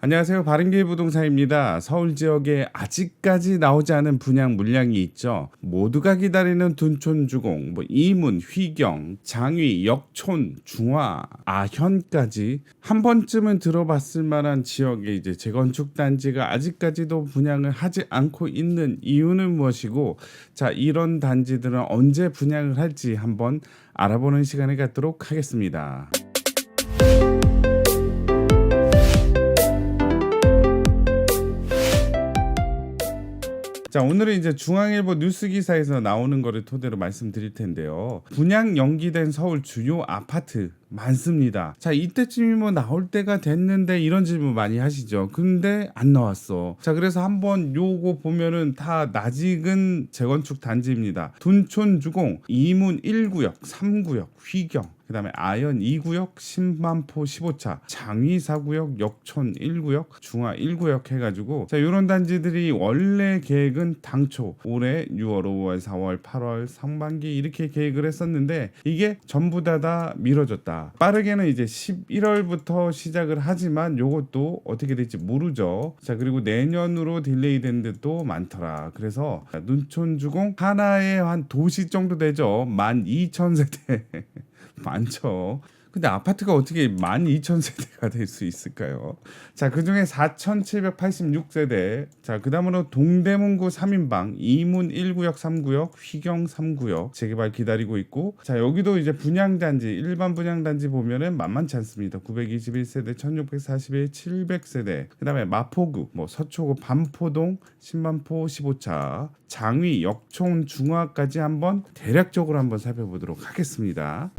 안녕하세요. 바른길 부동산입니다. 서울 지역에 아직까지 나오지 않은 분양 물량이 있죠. 모두가 기다리는 둔촌주공, 이문, 휘경, 장위, 역촌, 중화, 아현까지 한 번쯤은 들어봤을 만한 지역의 이제 재건축 단지가 아직까지도 분양을 하지 않고 있는 이유는 무엇이고, 자, 이런 단지들은 언제 분양을 할지 한번 알아보는 시간을 갖도록 하겠습니다. 자, 오늘은 이제 중앙일보 뉴스 기사에서 나오는 거를 토대로 말씀드릴 텐데요. 분양 연기된 서울 주요 아파트 많습니다. 자, 이때쯤이면 나올 때가 됐는데 이런 질문 많이 하시죠. 근데 안 나왔어. 자, 그래서 한번 요거 보면은 다 낯익은 재건축 단지입니다. 둔촌주공, 이문 1구역, 3구역, 휘경, 그 다음에 아현 2구역, 신만포 15차, 장위 4구역, 역촌 1구역, 중화 1구역 해가지고, 자, 요런 단지들이 원래 계획은 당초 올해 6월, 5월, 4월, 8월 상반기 이렇게 계획을 했었는데 이게 전부 다 미뤄졌다. 빠르게는 이제 11월부터 시작을 하지만 요것도 어떻게 될지 모르죠. 자, 그리고 내년으로 딜레이 된 데도 많더라. 그래서 눈촌주공 하나에 한 도시 정도 되죠. 12,000세대 많죠. 근데 아파트가 어떻게 12,000세대가 될 수 있을까요? 자, 그중에 4,786세대. 자, 그 다음으로 동대문구 3인방, 이문 1구역 3구역, 휘경 3구역 재개발 기다리고 있고, 자, 여기도 이제 분양단지, 일반 분양단지 보면은 만만치 않습니다. 921세대, 1641, 700세대. 그 다음에 마포구, 서초구, 반포동, 신만포 15차, 장위, 역촌, 중화까지 한번 대략적으로 한번 살펴보도록 하겠습니다.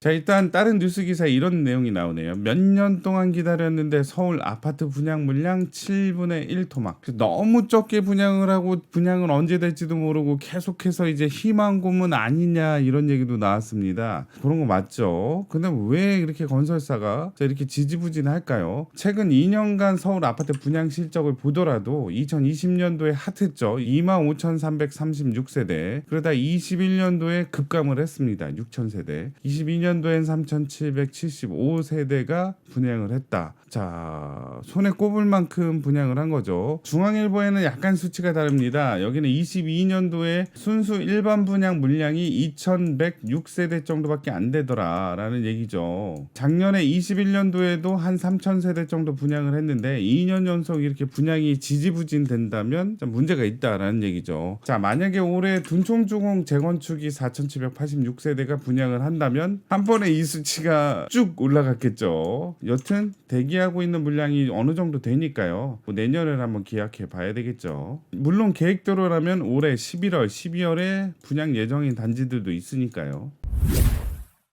자, 일단 다른 뉴스 기사에 이런 내용이 나오네요. 몇 년 동안 기다렸는데 서울 아파트 분양 물량 7분의 1 토막. 너무 적게 분양을 하고 분양은 언제 될지도 모르고 계속해서 이제 희망 고문 아니냐 이런 얘기도 나왔습니다. 그런 거 맞죠? 근데 왜 이렇게 건설사가 이렇게 지지부진할까요? 최근 2년간 서울 아파트 분양 실적을 보더라도 2020년도에 핫했죠. 25,336세대. 그러다 21년도에 급감을 했습니다. 6,000세대. 22년도엔 3,775세대가 분양을 했다. 자, 손에 꼽을 만큼 분양을 한 거죠. 중앙일보에는 약간 수치가 다릅니다. 여기는 22년도에 순수 일반 분양 물량이 2,106세대 정도밖에 안 되더라라는 얘기죠. 작년에 21년도에도 한 3,000세대 정도 분양을 했는데 2년 연속 이렇게 분양이 지지부진 된다면 좀 문제가 있다라는 얘기죠. 자, 만약에 올해 둔촌주공 재건축이 4,786세대가 분양을 한다면 한 번에 이 수치가 쭉 올라갔겠죠. 여튼 대기하고 있는 물량이 어느 정도 되니까요. 내년을 한번 기약해 봐야 되겠죠. 물론 계획대로라면 올해 11월, 12월에 분양 예정인 단지들도 있으니까요.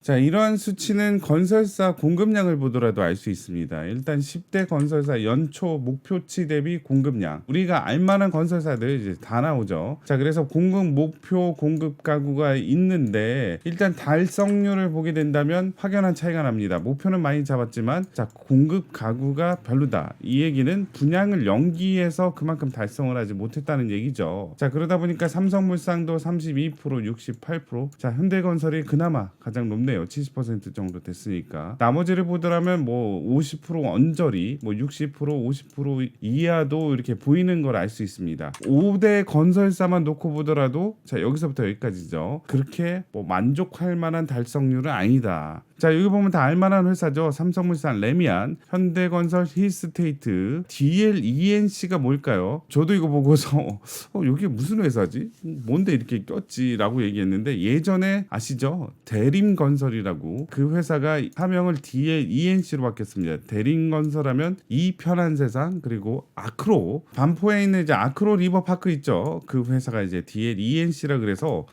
자, 이러한 수치는 건설사 공급량을 보더라도 알 수 있습니다. 일단 10대 건설사 연초 목표치 대비 공급량. 우리가 알만한 건설사들 이제 다 나오죠. 자, 그래서 공급 목표 공급 가구가 있는데 일단 달성률을 보게 된다면 확연한 차이가 납니다. 목표는 많이 잡았지만 자, 공급 가구가 별로다. 이 얘기는 분양을 연기해서 그만큼 달성을 하지 못했다는 얘기죠. 자, 그러다 보니까 삼성물산도 32%, 68%. 자, 현대건설이 그나마 가장 높네요. 70% 정도 됐으니까 나머지를 보더라면 50% 언저리 60% 50% 이하도 이렇게 보이는 걸 알 수 있습니다. 5대 건설사만 놓고 보더라도 자, 여기서부터 여기까지죠. 그렇게 만족할 만한 달성률은 아니다. 자, 여기 보면 다 알만한 회사죠. 삼성물산, 레미안, 현대건설, 힐스테이트, DLENC가 뭘까요? 저도 이거 보고서 여기 무슨 회사지? 뭔데 이렇게 꼈지라고 얘기했는데 예전에 아시죠? 대림건설이라고 그 회사가 사명을 DLENC로 바뀌었습니다. 대림건설하면 이 편한 세상 그리고 아크로 반포에 있는 이제 아크로 리버파크 있죠. 그 회사가 이제 DLENC라 그래서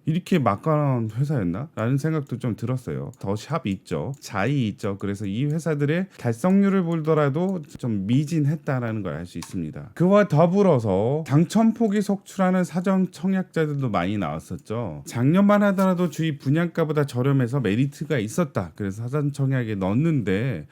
이렇게 막강한 회사였나? 라는 생각도 좀 들었어요. 더 샵 있죠. 자이 있죠. 그래서 이 회사들의 달성률을 보더라도 좀 미진했다라는 걸 알 수 있습니다. 그와 더불어서 당첨포기 속출하는 사전 청약자들도 많이 나왔었죠. 작년만 하더라도 주위 분양가보다 저렴해서 메리트가 있었다. 그래서 사전 청약에 넣었는데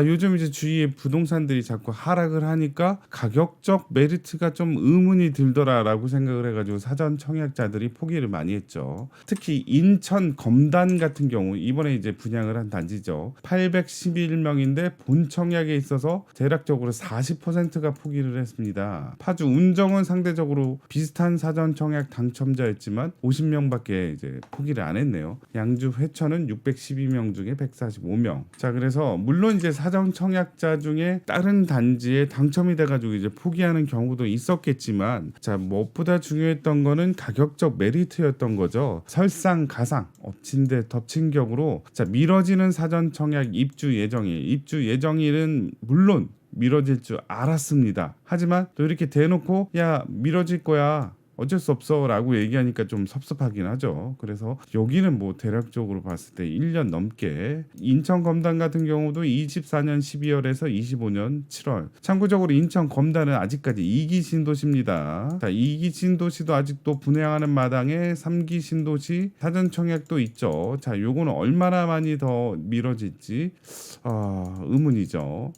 요즘 이제 주위에 부동산들이 자꾸 하락을 하니까 가격적 메리트가 좀 의문이 들더라라고 생각을 해가지고 사전 청약자들이 포기를 많이 했죠. 있죠. 특히 인천 검단 같은 경우 이번에 이제 분양을 한 단지죠. 811명인데 본청약에 있어서 대략적으로 40%가 포기를 했습니다. 파주 운정은 상대적으로 비슷한 사전 청약 당첨자였지만 50명밖에 이제 포기를 안 했네요. 양주 회천은 612명 중에 145명. 자, 그래서 물론 이제 사전 청약자 중에 다른 단지에 당첨이 돼가지고 이제 포기하는 경우도 있었겠지만, 자, 무엇보다 중요했던 거는 가격적 메리트였던 거죠. 설상가상 엎친 데 덮친 격으로 자, 미뤄지는 사전 청약 입주 예정일은 물론 미뤄질 줄 알았습니다. 하지만 또 이렇게 대놓고 야 미뤄질 거야 어쩔 수 없어 라고 얘기하니까 좀 섭섭하긴 하죠. 그래서 여기는 뭐 대략적으로 봤을 때 1년 넘게, 인천 검단 같은 경우도 24년 12월에서 25년 7월. 참고적으로 인천 검단은 아직까지 2기 신도시입니다. 자, 2기 신도시도 아직도 분양하는 마당에 3기 신도시 사전 청약도 있죠. 자, 요거는 얼마나 많이 더 미뤄질지 의문이죠.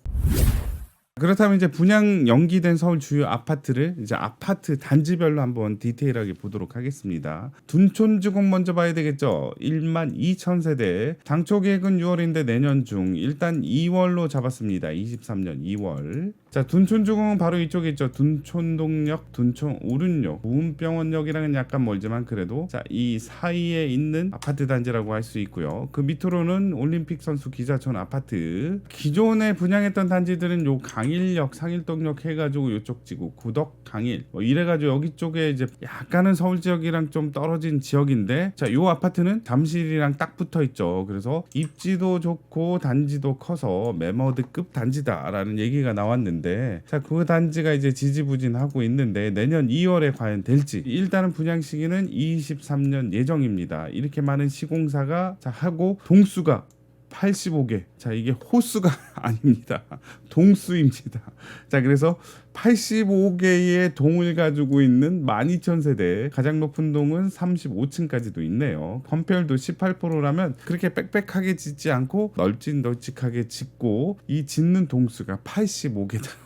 그렇다면 이제 분양 연기된 서울 주요 아파트를 이제 아파트 단지별로 한번 디테일하게 보도록 하겠습니다. 둔촌주공 먼저 봐야 되겠죠. 1만 2천 세대. 당초 계획은 6월인데 내년 중 일단 2월로 잡았습니다. 23년 2월. 자, 둔촌주공은 바로 이쪽에 있죠. 둔촌동역, 둔촌 오륜역, 부흥병원역이랑은 약간 멀지만 그래도 자, 이 사이에 있는 아파트 단지라고 할 수 있고요. 그 밑으로는 올림픽 선수 기자촌 아파트. 기존에 분양했던 단지들은 요 강일역, 상일동역 해가지고 요쪽 지구, 구덕, 강일 뭐 이래가지고 여기 쪽에 이제 약간은 서울 지역이랑 좀 떨어진 지역인데, 자, 요 아파트는 잠실이랑 딱 붙어 있죠. 그래서 입지도 좋고 단지도 커서 매머드급 단지다라는 얘기가 나왔는데, 자, 그 단지가 이제 지지부진하고 있는데 내년 2월에 과연 될지. 일단은 분양 시기는 23년 예정입니다. 이렇게 많은 시공사가 자 하고 동수가 85개. 자, 이게 호수가 아닙니다. 동수입니다. 자, 그래서 85개의 동을 가지고 있는 12,000세대, 가장 높은 동은 35층까지도 있네요. 건폐율도 18%라면 그렇게 빽빽하게 짓지 않고 널찍널찍하게 짓고 이 짓는 동수가 85개다.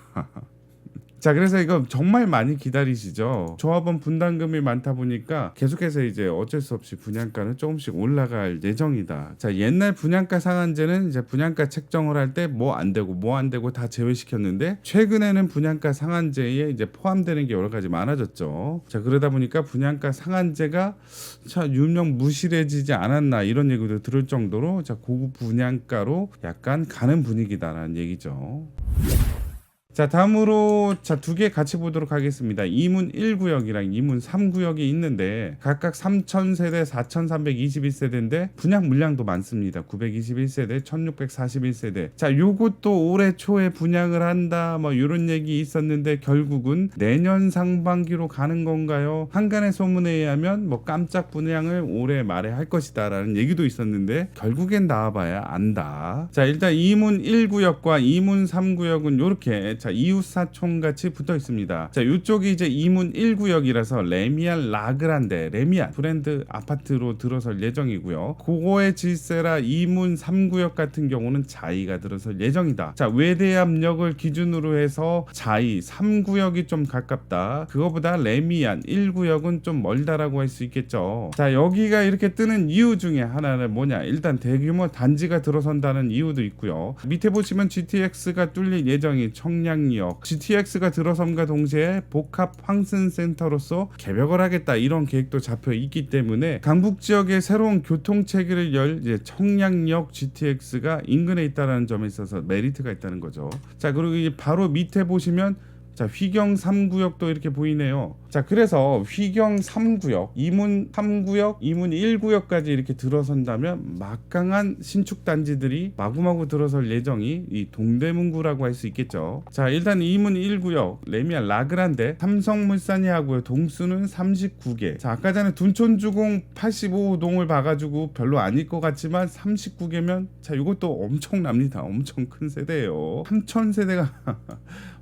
자, 그래서 이거 정말 많이 기다리시죠. 조합원 분담금이 많다 보니까 계속해서 이제 어쩔 수 없이 분양가는 조금씩 올라갈 예정이다. 자, 옛날 분양가 상한제는 이제 분양가 책정을 할 때 뭐 안 되고 다 제외시켰는데, 최근에는 분양가 상한제에 이제 포함되는 게 여러 가지 많아졌죠. 자, 그러다 보니까 분양가 상한제가 자, 유명 무실해지지 않았나 이런 얘기도 들을 정도로 자, 고급 분양가로 약간 가는 분위기다라는 얘기죠. 자, 다음으로 자, 두 개 같이 보도록 하겠습니다. 이문 1구역이랑 이문 3구역이 있는데 각각 3,000세대, 4,321세대인데 분양 물량도 많습니다. 921세대, 1,641세대. 자, 요것도 올해 초에 분양을 한다 뭐 이런 얘기 있었는데 결국은 내년 상반기로 가는 건가요? 한간의 소문에 의하면 뭐 깜짝 분양을 올해 말에 할 것이다라는 얘기도 있었는데 결국엔 나와봐야 안다. 자, 일단 이문 1구역과 이문 3구역은 요렇게 자, 이웃사촌 같이 붙어 있습니다. 자, 이쪽이 이제 이문 1구역이라서 레미안 라그란데, 레미안 브랜드 아파트로 들어설 예정이고요. 그거의 질세라 이문 3구역 같은 경우는 자이가 들어설 예정이다. 자, 외대암역을 기준으로 해서 자이 3구역이 좀 가깝다. 그거보다 레미안 1구역은 좀 멀다라고 할 수 있겠죠. 자, 여기가 이렇게 뜨는 이유 중에 하나는 뭐냐? 일단 대규모 단지가 들어선다는 이유도 있고요. 밑에 보시면 GTX가 뚫릴 예정인 청량역, GTX가 들어섬과 동시에 복합 황슨센터로서 개벽을 하겠다 이런 계획도 잡혀 있기 때문에 강북 지역의 새로운 교통체계를 열 이제 청량역 GTX가 인근에 있다는 점에 있어서 메리트가 있다는 거죠. 자, 그리고 이 바로 밑에 보시면 자, 휘경 3구역도 이렇게 보이네요. 자, 그래서 휘경 3구역, 이문 3구역, 이문 1구역까지 이렇게 들어선다면 막강한 신축 단지들이 마구마구 들어설 예정이 이 동대문구라고 할 수 있겠죠. 자, 일단 이문 1구역 레미안 라그란데 삼성물산이 하고요. 동수는 39개. 자, 아까 전에 둔촌주공 85동을 봐가지고 별로 아닐 것 같지만 39개면 자, 이것도 엄청납니다. 엄청 큰 세대예요. 3,000세대가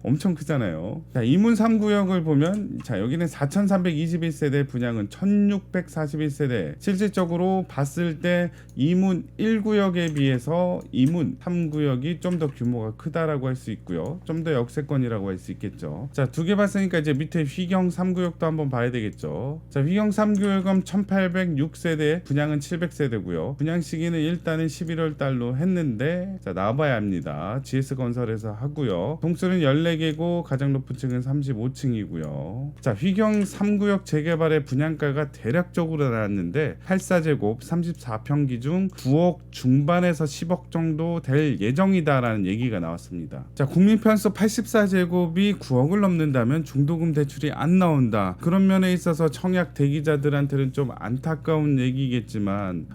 엄청 크잖아요. 자, 이문 3구역을 보면 자, 여기는 4321세대, 분양은 1641세대. 실질적으로 봤을 때 이문 1구역에 비해서 이문 3구역이 좀 더 규모가 크다라고 할 수 있고요. 좀 더 역세권이라고 할 수 있겠죠. 자, 두 개 봤으니까 이제 밑에 휘경 3구역도 한번 봐야 되겠죠. 자, 휘경 3구역은 1806세대, 분양은 700세대고요. 분양 시기는 일단은 11월 달로 했는데 자, 나와봐야 합니다. GS건설에서 하고요. 동수는 14개고 가장 높은 층은 35층이고요. 자, 휘경 3구역 재개발의 분양가가 대략적으로 나왔는데 84제곱 34평 기준 9억 중반에서 10억 정도 될 예정이다라는 얘기가 나왔습니다. 자, 국민편수 84제곱이 9억을 넘는다면 중도금 대출이 안 나온다. 그런 면에 있어서 청약 대기자들한테는 좀 안타까운 얘기겠지만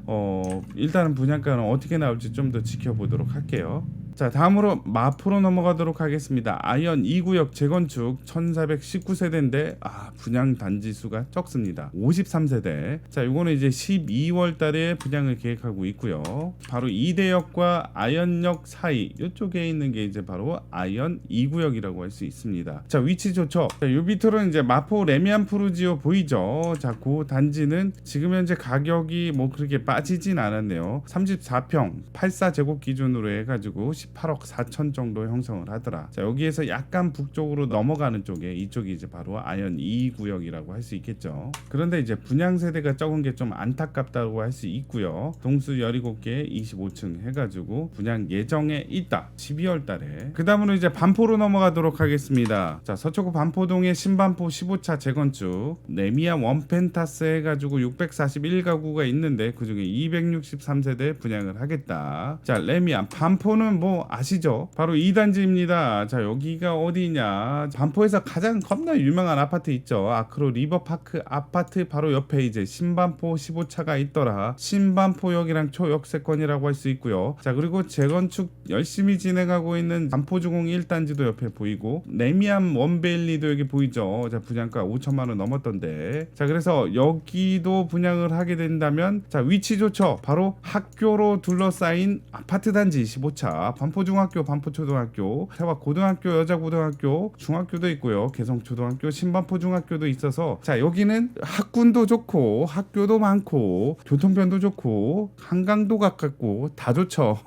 일단은 분양가는 어떻게 나올지 좀 더 지켜보도록 할게요. 자, 다음으로 마포로 넘어가도록 하겠습니다. 아이언 2구역 재건축 1419세대인데 분양 단지 수가 적습니다. 53세대. 자, 요거는 이제 12월 달에 분양을 계획하고 있고요. 바로 이대역과 아이언역 사이 이쪽에 있는 게 이제 바로 아이언 2구역이라고 할 수 있습니다. 자, 위치 좋죠. 자, 요 밑으로는 이제 마포 레미안 푸르지오 보이죠. 자, 그 단지는 지금 현재 가격이 뭐 그렇게 빠지진 않았네요. 34평 84제곱 기준으로 해가지고 18억 4천 정도 형성을 하더라. 자, 여기에서 약간 북쪽으로 넘어가는 쪽에 이쪽이 이제 바로 아이언 2구역이라고 할 수 있겠죠. 그런데 이제 분양 세대가 적은 게 좀 안타깝다고 할 수 있고요. 동수 17개 25층 해가지고 분양 예정에 있다. 12월 달에. 그 다음으로 이제 반포로 넘어가도록 하겠습니다. 자, 서초구 반포동의 신반포 15차 재건축 레미안 원펜타스 해가지고 641가구가 있는데 그중에 263세대 분양을 하겠다. 자, 레미안 반포는 뭐 아시죠? 바로 2단지입니다. 자, 여기가 어디냐? 반포에서 가장 겁나 유명한 아파트 있죠. 아크로 리버파크 아파트 바로 옆에 이제 신반포 15차가 있더라. 신반포역이랑 초역세권이라고 할 수 있고요. 자, 그리고 재건축 열심히 진행하고 있는 반포주공 1단지도 옆에 보이고 레미안 원베일리도 여기 보이죠. 자, 분양가 5천만 원 넘었던데. 자, 그래서 여기도 분양을 하게 된다면 자, 위치 좋죠. 바로 학교로 둘러싸인 아파트 단지 15차 반포중학교, 반포초등학교, 세화고등학교, 여자고등학교, 중학교도 있고요. 개성초등학교, 신반포중학교도 있어서 자, 여기는 학군도 좋고 학교도 많고 교통편도 좋고 한강도 가깝고 다 좋죠.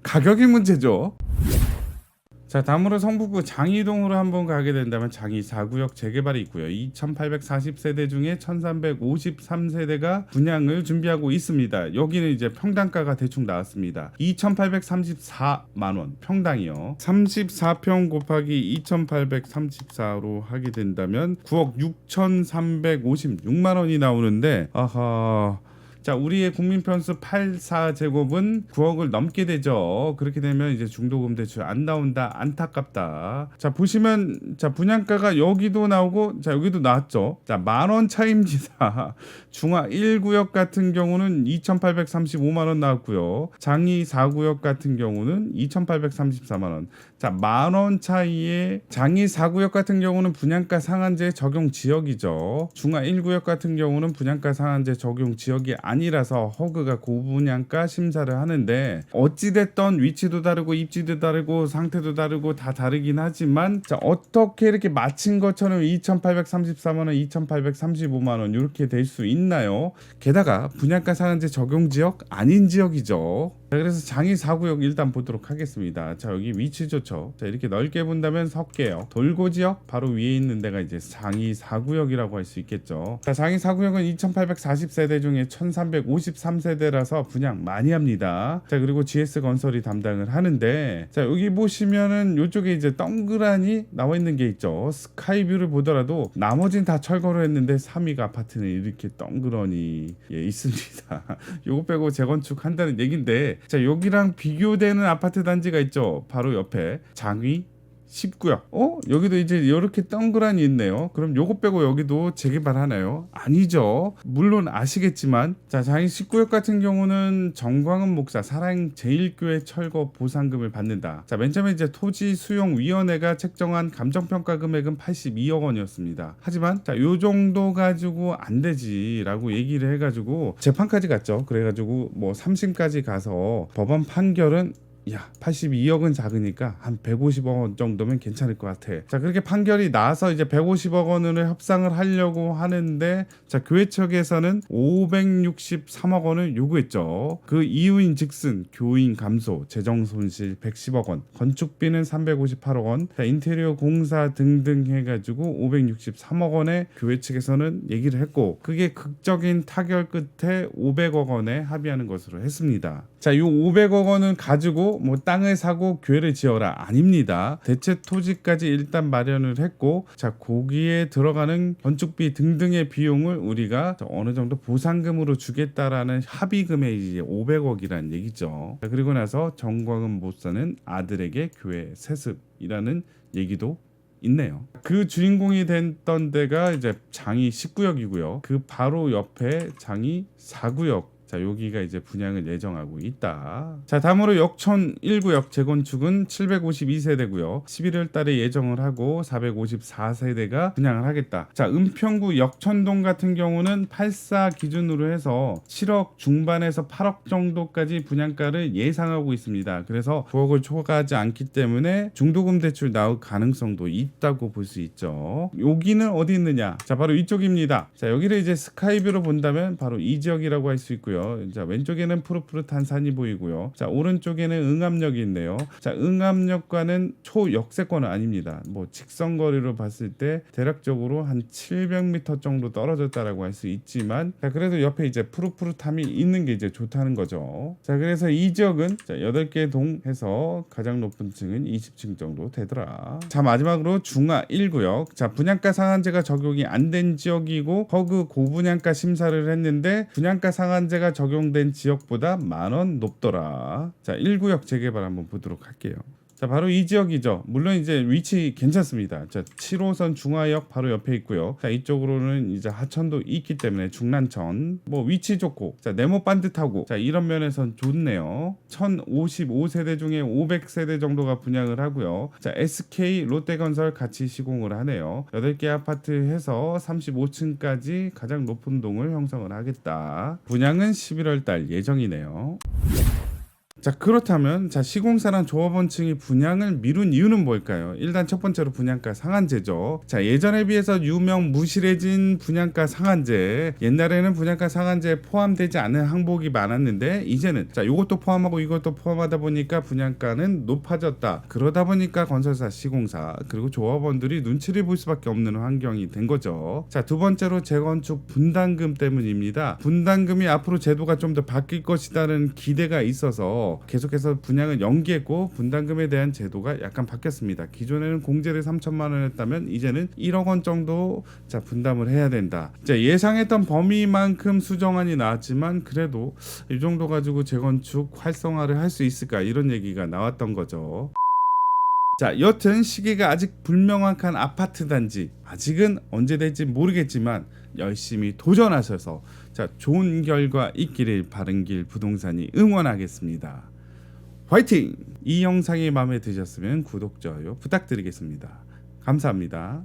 가격이 문제죠. 자, 다음으로 성북구 장이동으로 한번 가게 된다면 장이 4구역 재개발이 있고요. 2840세대 중에 1353세대가 분양을 준비하고 있습니다. 여기는 이제 평당가가 대충 나왔습니다. 2834만원 평당이요. 34평 곱하기 2834로 하게 된다면 9억 6356만원이 나오는데 자, 우리의 국민편수 84제곱은 9억을 넘게 되죠. 그렇게 되면 이제 중도금 대출 안 나온다. 안타깝다. 자, 보시면 자, 분양가가 여기도 나오고 자, 여기도 나왔죠. 자, 만원 차이입니다. 중하 1구역 같은 경우는 2835만원 나왔고요. 장이 4구역 같은 경우는 2834만원. 자, 만원 차이에 장이 4구역 같은 경우는 분양가 상한제 적용 지역이죠. 중하 1구역 같은 경우는 분양가 상한제 적용 지역이 아니라서 허그가 고분양가 심사를 하는데 어찌됐던 위치도 다르고 입지도 다르고 상태도 다르고 다 다르긴 하지만 자, 어떻게 이렇게 맞힌 것처럼 2834만원 2835만원 이렇게 될 수 있나요? 게다가 분양가 상한제 적용 지역 아닌 지역이죠. 자, 그래서 장이 4구역 일단 보도록 하겠습니다. 자, 여기 위치 좋죠. 자, 이렇게 넓게 본다면 석계역 돌고 지역 바로 위에 있는 데가 이제 장이 4구역이라고 할 수 있겠죠. 자, 장이 4구역은 2840세대 중에 1353세대라서 분양 많이 합니다. 자, 그리고 GS건설이 담당을 하는데 자, 여기 보시면은 이쪽에 이제 동그라니 나와 있는 게 있죠. 스카이뷰를 보더라도 나머지는 다 철거를 했는데 3위가 아파트는 이렇게 동그라니 있습니다. 요거 빼고 재건축 한다는 얘긴데 자, 여기랑 비교되는 아파트 단지가 있죠. 바로 옆에 장위 10구역. 여기도 이제 이렇게 동그라니 있네요. 그럼 요거 빼고 여기도 재개발 하나요? 아니죠. 물론 아시겠지만 자, 장이 10구역 같은 경우는 정광훈 목사 사랑제일교회 철거 보상금을 받는다. 자, 맨 처음에 이제 토지수용위원회가 책정한 감정평가 금액은 82억 원이었습니다. 하지만 자, 요 정도 가지고 안 되지라고 얘기를 해가지고 재판까지 갔죠. 그래가지고 뭐 3심까지 가서 법원 판결은 야 82억은 작으니까 한 150억 원 정도면 괜찮을 것 같아. 자 그렇게 판결이 나서 이제 150억 원으로 협상을 하려고 하는데 자 교회 측에서는 563억 원을 요구했죠. 그 이유인즉슨 교인 감소, 재정 손실 110억 원, 건축비는 358억 원, 자, 인테리어 공사 등등 해가지고 563억 원에 교회 측에서는 얘기를 했고 그게 극적인 타결 끝에 500억 원에 합의하는 것으로 했습니다. 자, 이 500억 원은 가지고 뭐 땅을 사고 교회를 지어라 아닙니다. 대체 토지까지 일단 마련을 했고 자 거기에 들어가는 건축비 등등의 비용을 우리가 어느 정도 보상금으로 주겠다라는 합의금의 이제 500억이라는 얘기죠. 자, 그리고 나서 정광훈 목사는 아들에게 교회 세습이라는 얘기도 있네요. 그 주인공이 됐던 데가 이제 장이 10구역이고요. 그 바로 옆에 장이 4구역. 자, 여기가 이제 분양을 예정하고 있다. 자, 다음으로 역천 1구역 재건축은 752세대고요. 11월 달에 예정을 하고 454세대가 분양을 하겠다. 자, 은평구 역천동 같은 경우는 84 기준으로 해서 7억 중반에서 8억 정도까지 분양가를 예상하고 있습니다. 그래서 9억을 초과하지 않기 때문에 중도금 대출 나올 가능성도 있다고 볼 수 있죠. 여기는 어디 있느냐? 자, 바로 이쪽입니다. 자, 여기를 이제 스카이뷰로 본다면 바로 이 지역이라고 할 수 있고요. 자, 왼쪽에는 푸릇푸릇한 산이 보이고요. 자, 오른쪽에는 응암역이 있네요. 자, 응암역과는 초역세권은 아닙니다. 뭐 직선거리로 봤을 때 대략적으로 한 700m 정도 떨어졌다라고 할 수 있지만 자, 그래도 옆에 이제 푸릇푸릇함이 있는 게 이제 좋다는 거죠. 자, 그래서 이 지역은 자, 8개 동 해서 가장 높은 층은 20층 정도 되더라. 자, 마지막으로 중하 1구역. 자, 분양가 상한제가 적용이 안 된 지역이고 허그 고분양가 심사를 했는데 분양가 상한제가 적용된 지역보다 10,000원 높더라. 자, 1구역 재개발 한번 보도록 할게요. 자, 바로 이 지역이죠. 물론 이제 위치 괜찮습니다. 자, 7호선 중화역 바로 옆에 있고요. 자, 이쪽으로는 이제 하천도 있기 때문에 중난천 뭐 위치 좋고 자, 네모 반듯하고 자, 이런 면에선 좋네요. 1055세대 중에 500세대 정도가 분양을 하고요. 자, SK 롯데건설 같이 시공을 하네요. 8개 아파트 해서 35층까지 가장 높은 동을 형성을 하겠다. 분양은 11월 달 예정이네요. 자, 그렇다면 자, 시공사랑 조합원층이 분양을 미룬 이유는 뭘까요? 일단 첫 번째로 분양가 상한제죠. 자, 예전에 비해서 유명 무실해진 분양가 상한제. 옛날에는 분양가 상한제에 포함되지 않은 항목이 많았는데 이제는 자, 이것도 포함하고 이것도 포함하다 보니까 분양가는 높아졌다. 그러다 보니까 건설사, 시공사 그리고 조합원들이 눈치를 볼 수밖에 없는 환경이 된 거죠. 자, 두 번째로 재건축 분담금 때문입니다. 분담금이 앞으로 제도가 좀 더 바뀔 것이라는 기대가 있어서 계속해서 분양을 연기했고 분담금에 대한 제도가 약간 바뀌었습니다. 기존에는 공제를 3천만 원 했다면 이제는 1억 원 정도 자, 분담을 해야 된다. 자, 예상했던 범위만큼 수정안이 나왔지만 그래도 이 정도 가지고 재건축 활성화를 할 수 있을까 이런 얘기가 나왔던 거죠. 자, 여튼 시기가 아직 불명확한 아파트 단지 아직은 언제 될지 모르겠지만 열심히 도전하셔서 자, 좋은 결과 있기를 바른길 부동산이 응원하겠습니다. 화이팅! 이 영상이 마음에 드셨으면 구독, 좋아요 부탁드리겠습니다. 감사합니다.